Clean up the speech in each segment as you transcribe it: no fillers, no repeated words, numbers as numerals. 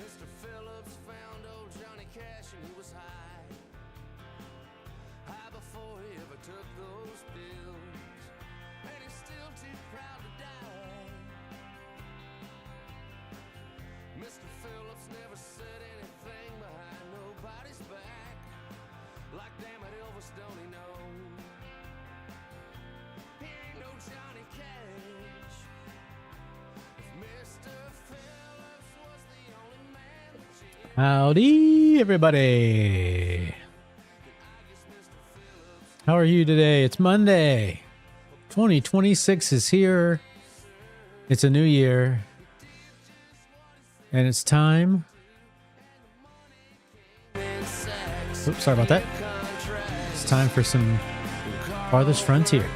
Mr. Phillips found old Johnny Cash and he was high. High before he ever took those pills. And he's still too proud to die. Mr. Phillips never said anything behind nobody's back. Like damn it, Elvis, don't he know? He ain't no Johnny Cash. If Mr. Phillips was the only man that Jim. Howdy, everybody. How are you today? It's Monday. 2026 is here. It's a new year. And it's time. Oops, sorry about that. It's time for some Farthest Frontier.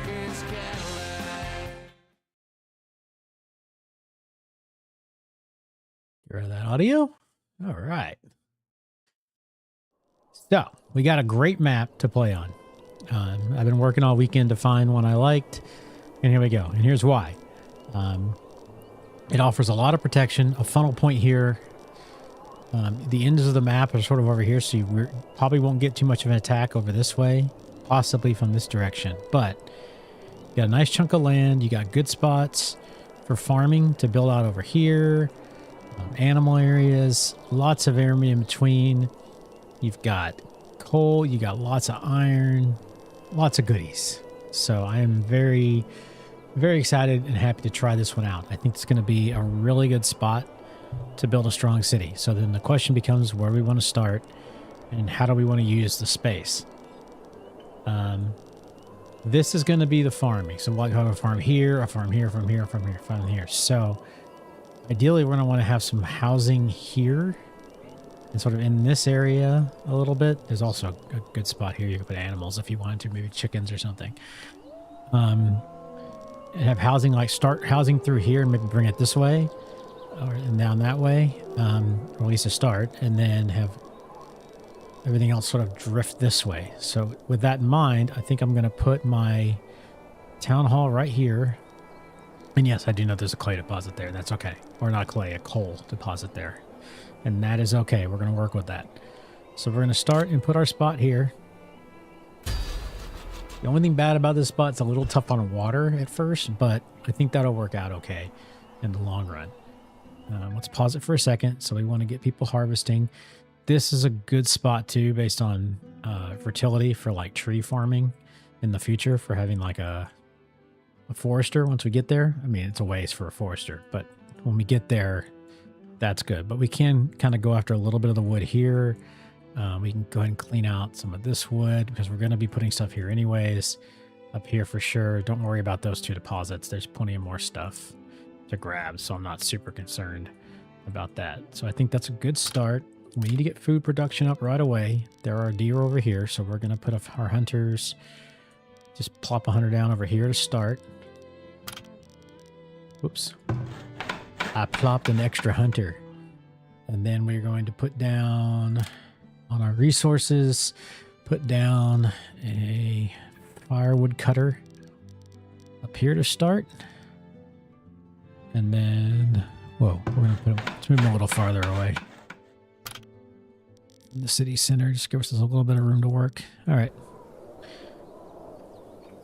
Get rid of that audio. All right. So, we got a great map to play on. I've been working all weekend to find one I liked. And here we go. And here's why. It offers a lot of protection, a funnel point here. The ends of the map are sort of over here, so you probably won't get too much of an attack over this way, possibly from this direction. But you got a nice chunk of land. You got good spots for farming to build out over here. Animal areas, lots of area in between. You've got coal, you got lots of iron, lots of goodies. So I am very, very excited and happy to try this one out. I think it's going to be a really good spot to build a strong city. So then the question becomes where we want to start and how do we want to use the space. This is going to be the farming. So we'll have a farm here, a farm here, from here, from here, from here. So ideally we're going to want to have some housing here and sort of in this area a little bit. There's also a good spot here. You can put animals if you wanted to, maybe chickens or something. Have housing, like start housing through here and maybe bring it this way or down that way, or at least a start, and then have everything else sort of drift this way. So with that in mind, I think I'm going to put my town hall right here. And yes, I do know there's a clay deposit there. That's okay. Or not clay, a coal deposit there. And that is okay. We're going to work with that. So we're going to start and put our spot here. The only thing bad about this spot is a little tough on water at first, but I think that'll work out okay in the long run. Let's pause it for a second. So we want to get people harvesting. This is a good spot too, based on fertility for like tree farming in the future, for having like a forester once we get there. I mean, it's a ways for a forester, but when we get there, that's good. But we can kind of go after a little bit of the wood here. We can go ahead and clean out some of this wood because we're going to be putting stuff here anyways. Up here for sure. Don't worry about those two deposits. There's plenty of more stuff to grab, so I'm not super concerned about that. So I think that's a good start. We need to get food production up right away. There are deer over here, so we're going to put our hunters, just plop a hunter down over here to start. Oops. I plopped an extra hunter. And then we're going to put down on our resources, put down a firewood cutter up here to start. And then, whoa, we're going to put them, let's move them a little farther away. In the city center, just give us a little bit of room to work. All right.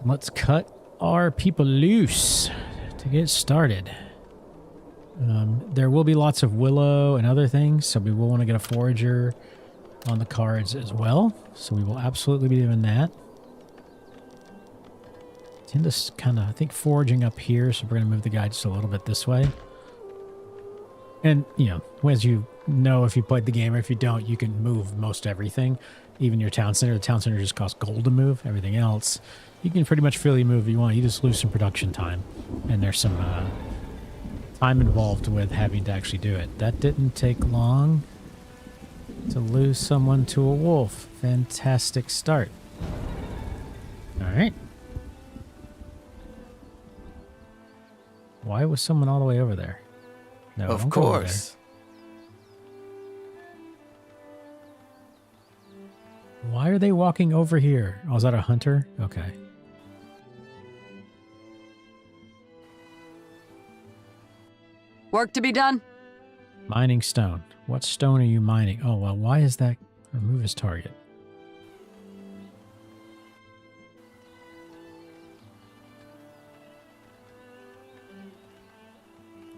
Let's cut our people loose to get started. There will be lots of willow and other things, so we will want to get a forager on the cards as well. So we will absolutely be doing that. Tend to kind of, I think, foraging up here, so we're going to move the guy just a little bit this way. And, you know, as you know, if you played the game or if you don't, you can move most everything, even your town center. The town center just costs gold to move. Everything else, you can pretty much freely move if you want. You just lose some production time, and there's some time involved with having to actually do it. That didn't take long to lose someone to a wolf. Fantastic start. All right. Why was someone all the way over there? No, of course. Why are they walking over here? Oh, is that a hunter? Okay. Work to be done? Mining stone. What stone are you mining? Oh, well, why is that? Remove his target.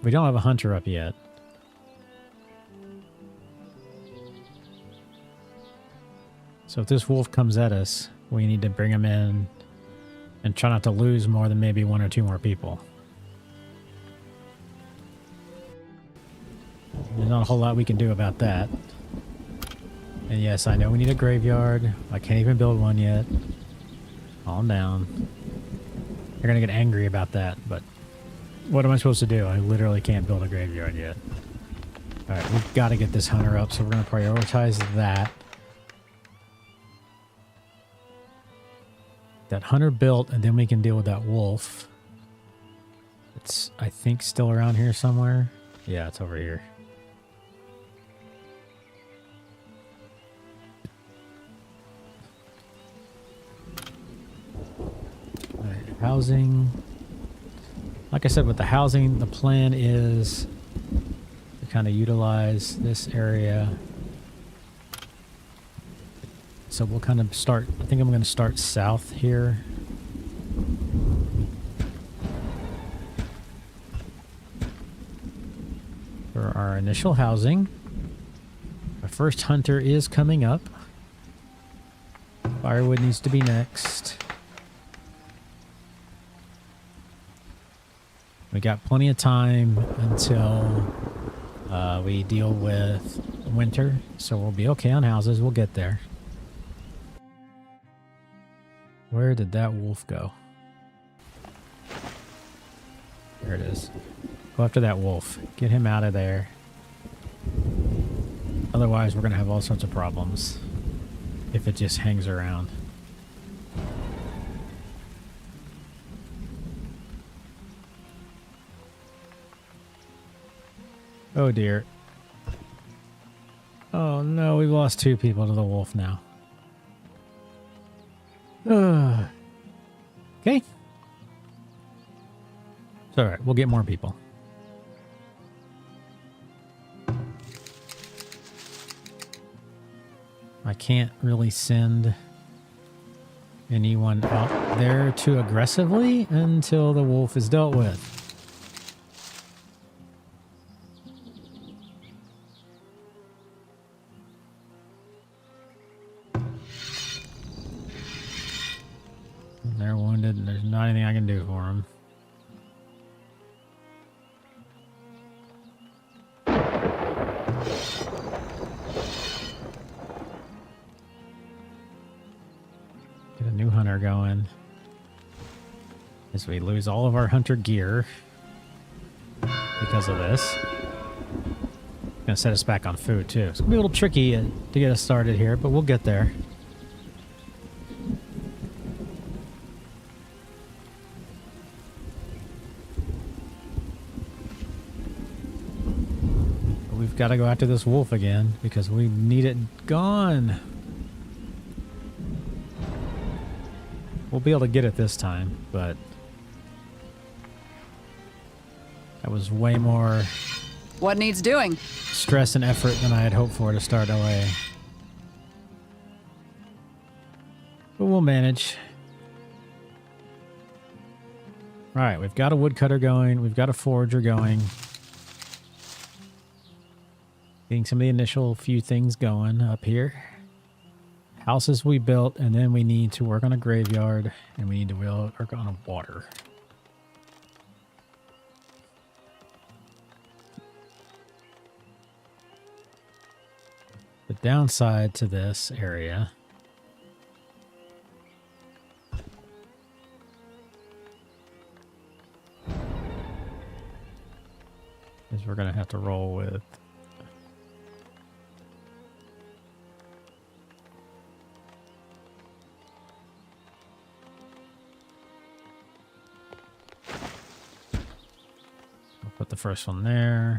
We don't have a hunter up yet. So if this wolf comes at us, we need to bring him in and try not to lose more than maybe 1 or 2 more people. There's not a whole lot we can do about that. And yes, I know we need a graveyard. I can't even build one yet. Calm down. They're going to get angry about that, but what am I supposed to do? I literally can't build a graveyard yet. Alright, we've got to get this hunter up, so we're going to prioritize that. That hunter built, and then we can deal with that wolf. It's, I think, still around here somewhere. Yeah, it's over here. Alright, housing. Like I said, with the housing, the plan is to kind of utilize this area. So we'll kind of start, I think I'm going to start south here. For our initial housing. Our first hunter is coming up. Firewood needs to be next. We got plenty of time until we deal with winter, so we'll be okay on houses. We'll get there. Where did that wolf go? There it is. Go after that wolf. Get him out of there. Otherwise, we're going to have all sorts of problems if it just hangs around. Oh dear. Oh no, we've lost 2 people to the wolf now. Okay. It's alright, we'll get more people. I can't really send anyone out there too aggressively until the wolf is dealt with. They're wounded and there's not anything I can do for them. Get a new hunter going. As we lose all of our hunter gear because of this. Gonna set us back on food too. It's gonna be a little tricky to get us started here, but we'll get there. We've got to go after this wolf again because we need it gone. We'll be able to get it this time, but that was way more What needs doing? stress and effort than I had hoped for to start away. But we'll manage. All right, we've got a woodcutter going. We've got a forager going. Getting some of the initial few things going up here. Houses we built, and then we need to work on a graveyard, and we need to work on a water. The downside to this area is we're going to have to roll with put the first one there.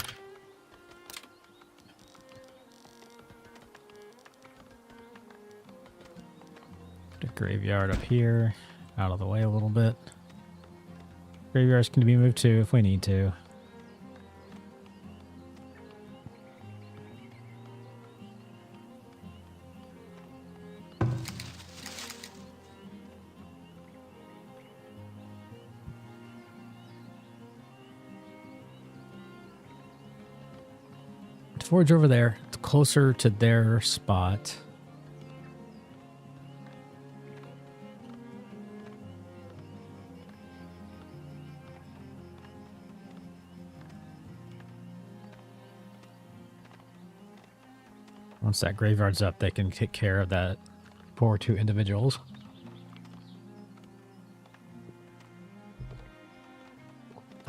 Put a graveyard up here, out of the way a little bit. Graveyards can be moved too if we need to. forge over there. It's closer to their spot. Once that graveyard's up, they can take care of that poor 2 individuals.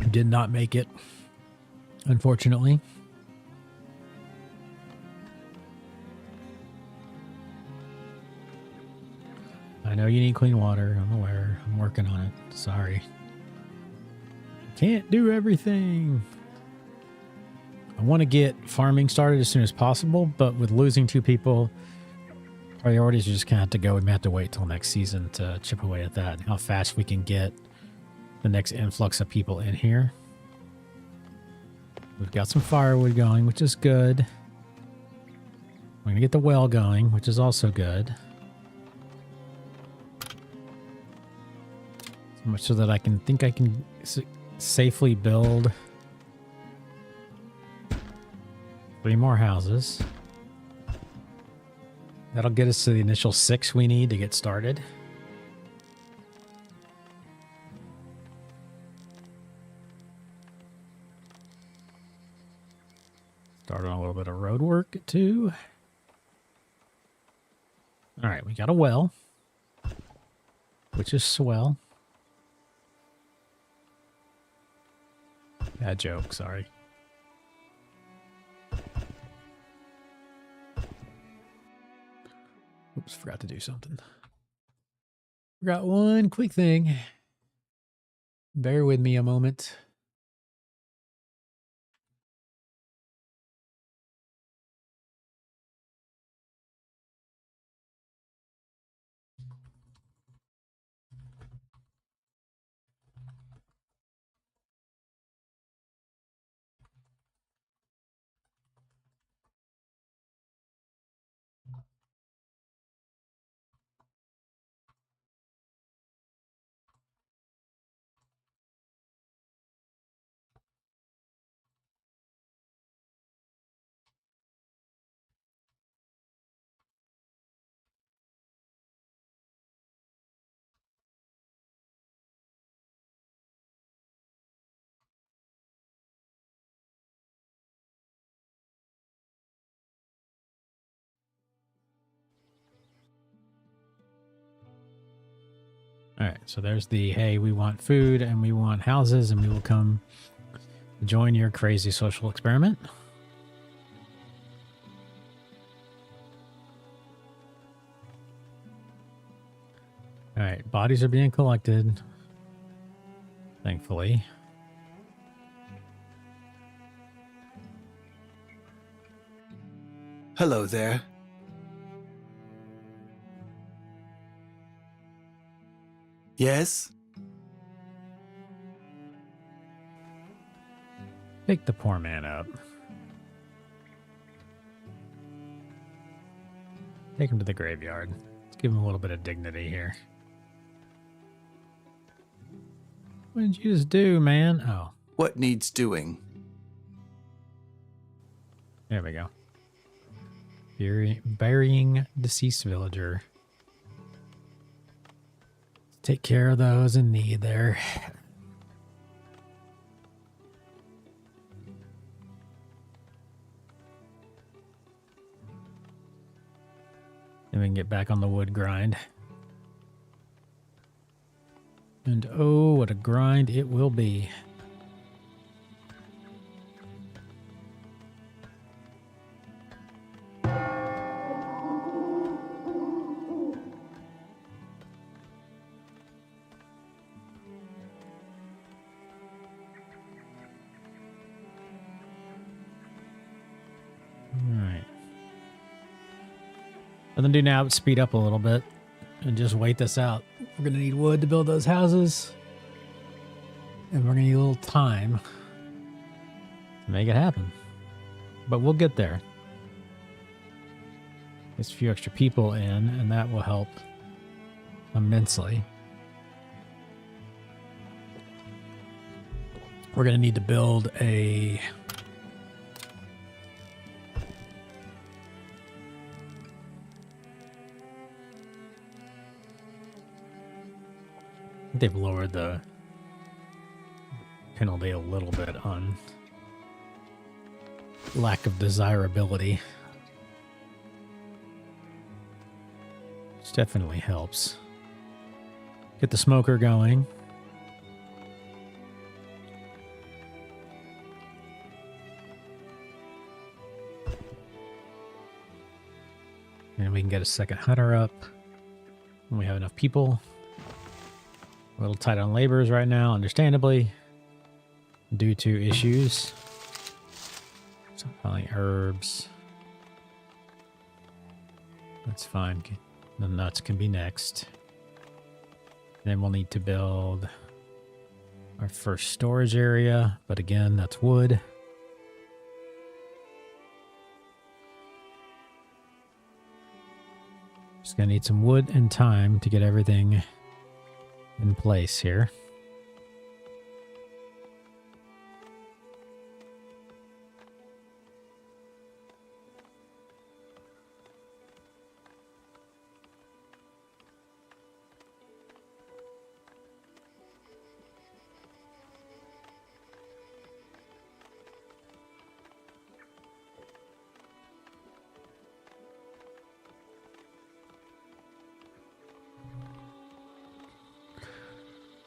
Did not make it, unfortunately. I know you need clean water. I'm aware. I'm working on it. Sorry. Can't do everything. I want to get farming started as soon as possible, but with losing 2 people, priorities are just kind of have to go. We may have to wait till next season to chip away at that. How fast we can get the next influx of people in here. We've got some firewood going, which is good. We're going to get the well going, which is also good. So much so that I can safely build 3 more houses. That'll get us to the initial 6 we need to get started. Start on a little bit of road work too. All right, we got a well, which is swell. Bad joke, sorry. Oops, forgot to do something. Forgot one quick thing. Bear with me a moment. All right, so there's the, hey, we want food and we want houses and we will come join your crazy social experiment. All right, bodies are being collected, thankfully. Hello there. Yes? Pick the poor man up. Take him to the graveyard. Let's give him a little bit of dignity here. What did you just do, man? Oh, What needs doing? there we go. Burying deceased villager. Take care of those in need there. Then we can get back on the wood grind. And oh, what a grind it will be. Nothing to do now but speed up a little bit and just wait this out. We're going to need wood to build those houses. And we're going to need a little time to make it happen. But we'll get there. There's a few extra people in, and that will help immensely. We're going to need to build a They've lowered the penalty a little bit on lack of desirability. Which definitely helps. Get the smoker going. And we can get a second hunter up when we have enough people. A little tight on laborers right now, understandably, due to issues. So probably herbs. That's fine. The nuts can be next. Then we'll need to build our first storage area, but again, that's wood. Just gonna need some wood and time to get everything in place here.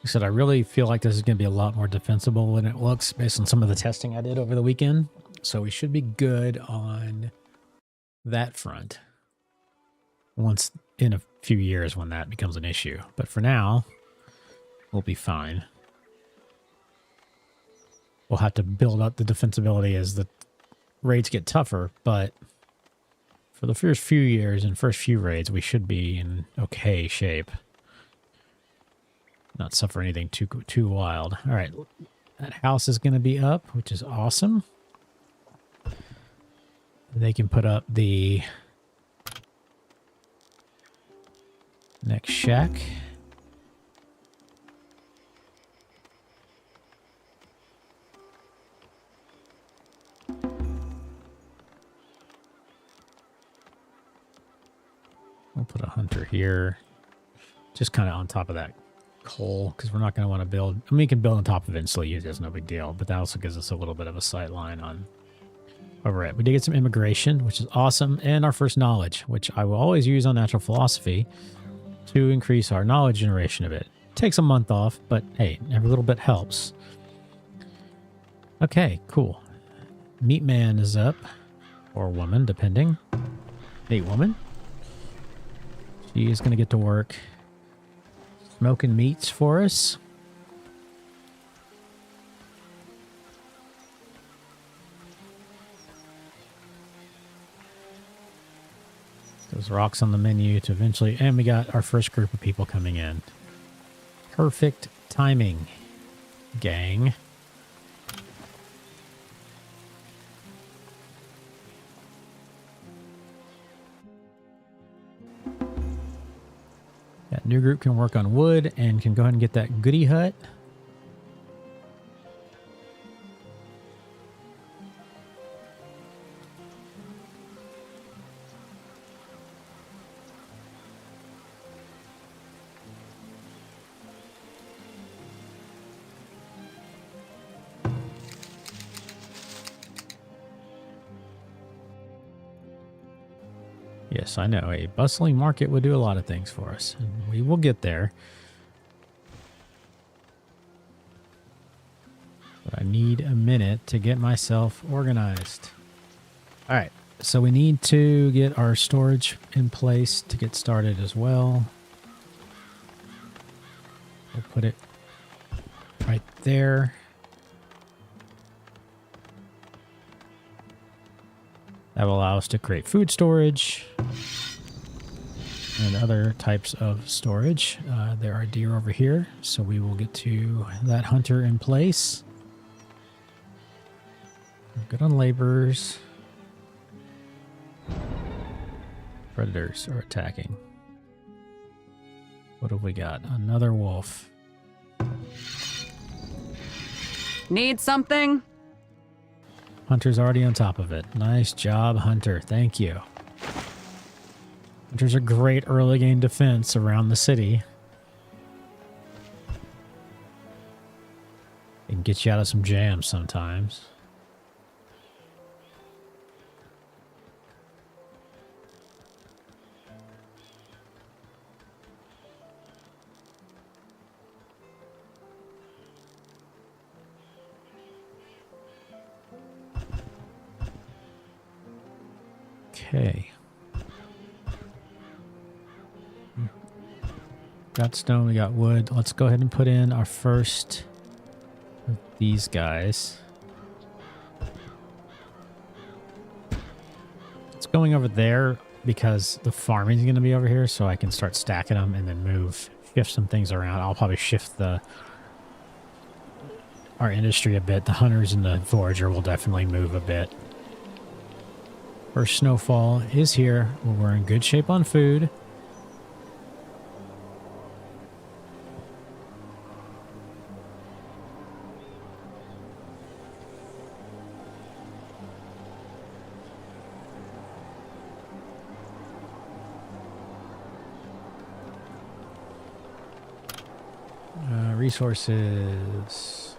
Like I said, I really feel like this is going to be a lot more defensible than it looks based on some of the testing I did over the weekend. So we should be good on that front once in a few years when that becomes an issue. But for now, we'll be fine. We'll have to build up the defensibility as the raids get tougher, but for the first few years and first few raids, we should be in okay shape. Not suffer anything too wild. All right, that house is going to be up, which is awesome. They can put up the next shack. We'll put a hunter here, just kind of on top of that coal, because we're not going to want to build. I mean, we can build on top of it and still use it. It's no big deal, but that also gives us a little bit of a sight line on over it. We did get some immigration, which is awesome, and our first knowledge, which I will always use on natural philosophy to increase our knowledge generation a bit. Takes a month off, but hey, every little bit helps. Okay, cool. Meat man is up, or woman, depending. Hey, woman. She is going to get to work smoking meats for us. Those rocks on the menu to eventually, and we got our first group of people coming in. Perfect timing, gang. That new group can work on wood and can go ahead and get that goodie hut. Yes, I know. A bustling market would do a lot of things for us, and we will get there. But I need a minute to get myself organized. All right, so we need to get our storage in place to get started as well. We'll put it right there. That will allow us to create food storage and other types of storage. There are deer over here, so we will get to that hunter in place. We're good on laborers. Predators are attacking. What have we got? Another wolf. Need something? Hunter's already on top of it. Nice job, Hunter. Thank you. Hunter's a great early game defense around the city. can get you out of some jams sometimes. Okay. Got stone, we got wood. Let's go ahead and put in our first of these guys. It's going over there because the farming is going to be over here, so I can start stacking them and then shift some things around. I'll probably shift our industry a bit. The hunters and the forager will definitely move a bit. First snowfall is here. We're in good shape on food. Resources,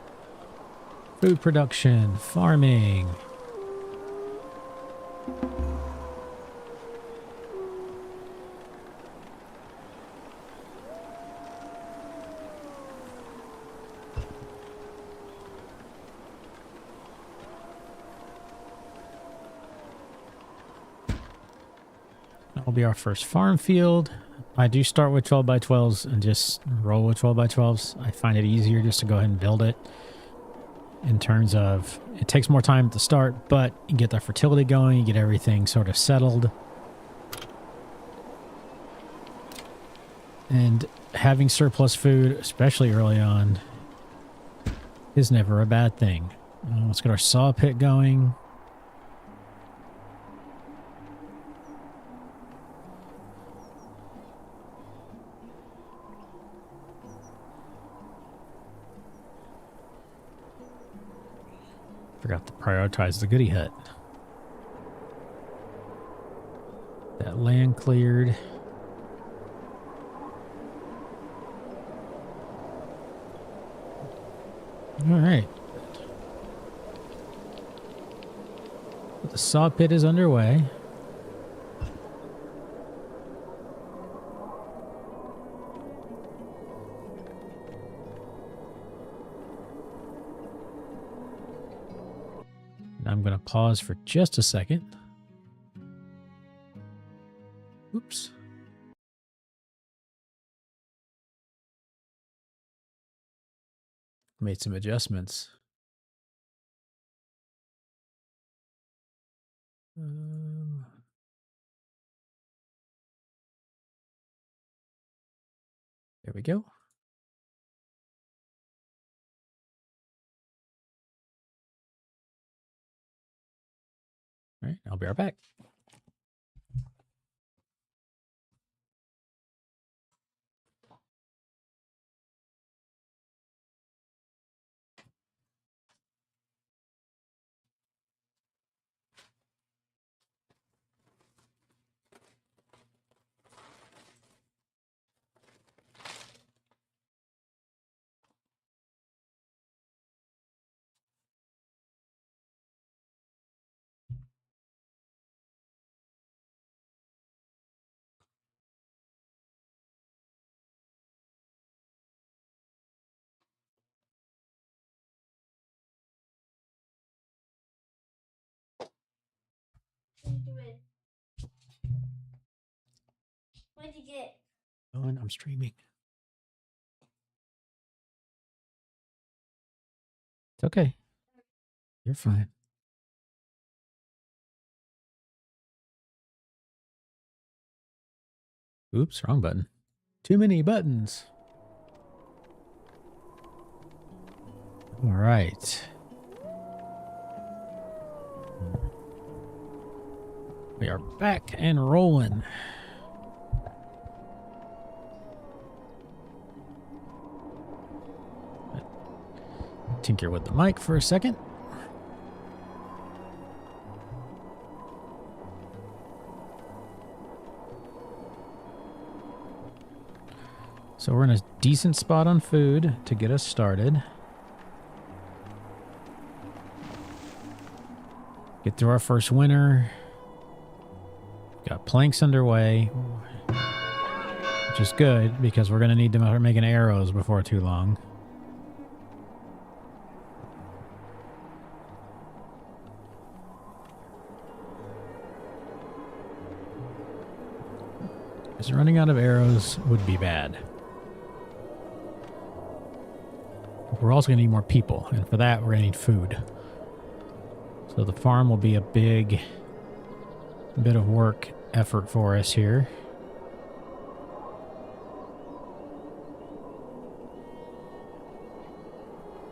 food production, farming. That'll be our first farm field. I do start with 12 by 12s and just roll with 12 by 12s. I find it easier just to go ahead and build it. In terms of, it takes more time at the start, but you get the fertility going, you get everything sort of settled. And having surplus food, especially early on, is never a bad thing. Let's get our saw pit going. Forgot to prioritize the goodie hut. That land cleared. All right. The saw pit is underway. I'm going to pause for just a second. Oops. Made some adjustments. There we go. All right, I'll be right back. What'd you get? Oh, and I'm streaming. It's okay. You're fine. Oops, wrong button. Too many buttons. All right. We are back and rolling. Tinker with the mic for a second. So we're in a decent spot on food to get us started. Get through our first winter. Got planks underway, which is good because we're going to need to start making arrows before too long. Because running out of arrows would be bad. We're also going to need more people, and for that, we're going to need food. So the farm will be a big bit of work effort for us here.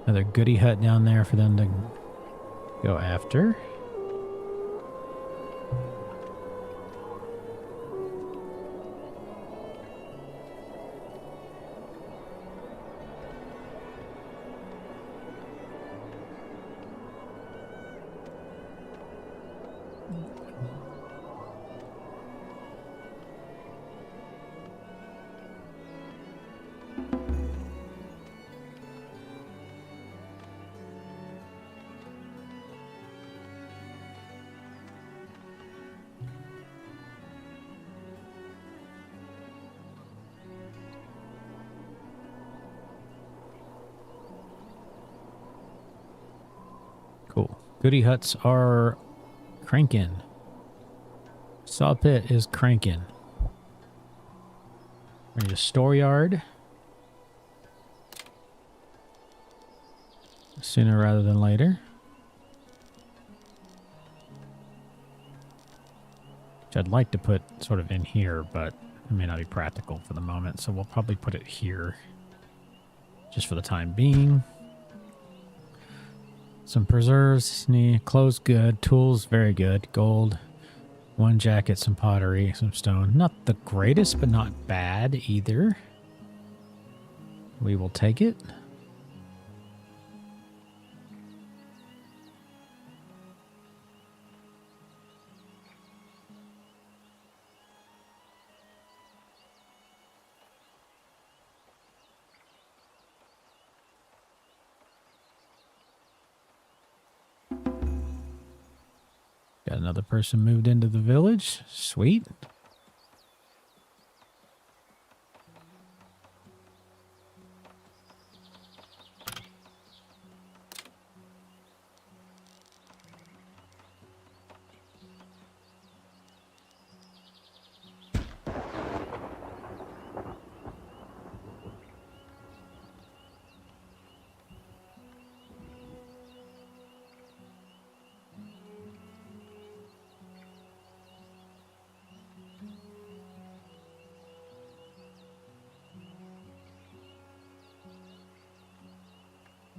Another goody hut down there for them to go after. Cool. Goody huts are cranking. Saw pit is cranking. We need a store yard. Sooner rather than later. Which I'd like to put sort of in here, but it may not be practical for the moment, so we'll probably put it here just for the time being. Some preserves, clothes good, tools very good, gold, one jacket, some pottery, some stone. Not the greatest, but not bad either. We will take it. Got another person moved into the village. Sweet.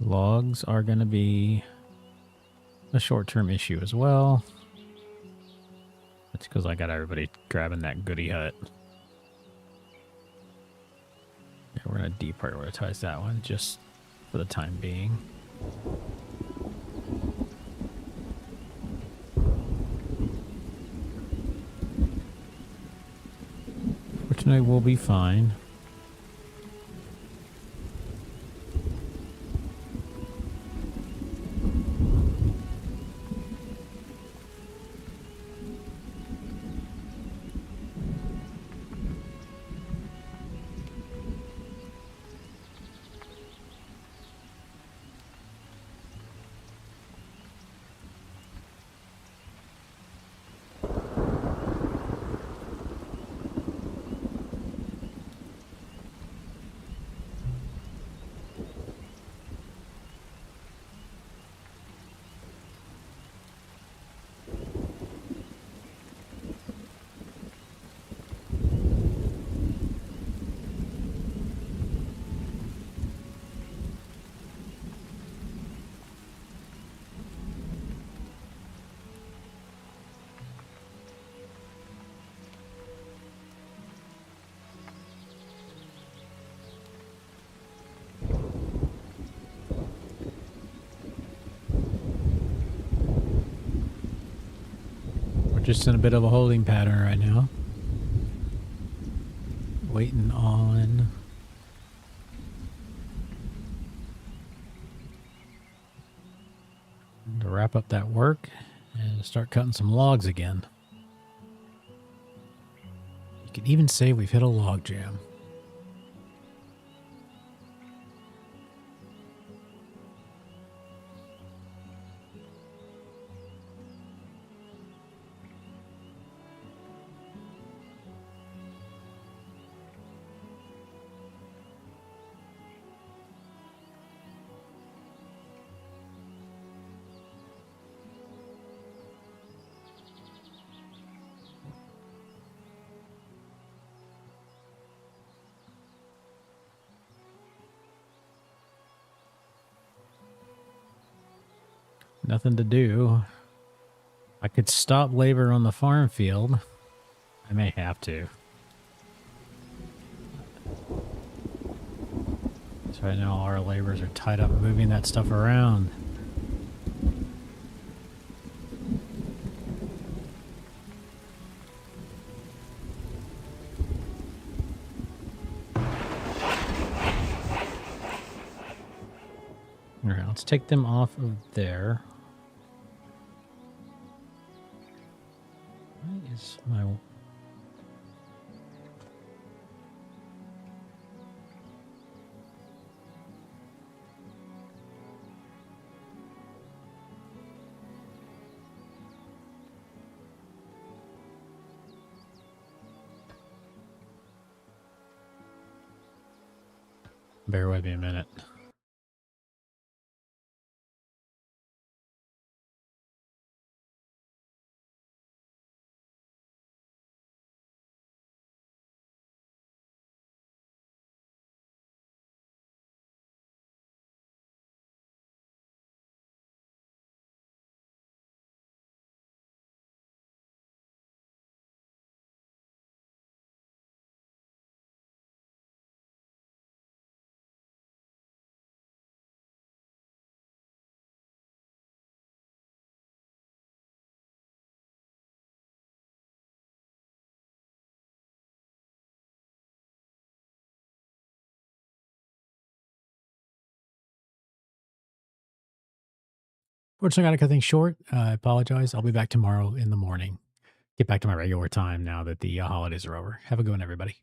Logs are going to be a short-term issue as well. That's because I got everybody grabbing that goody hut. Yeah, we're going to deprioritize that one just for the time being. Fortunately, we'll be fine. Just in a bit of a holding pattern right now. Waiting on to wrap up that work and Gotta start cutting some logs again. You could even say we've hit a log jam. Nothing to do. I could stop labor on the farm field. I may have to. So right now our laborers are tied up moving that stuff around. All right, let's take them off of there. Where is my... Bear with me a minute. Fortunately, I got to cut things short. I apologize. I'll be back tomorrow in the morning. Get back to my regular time now that the holidays are over. Have a good one, everybody.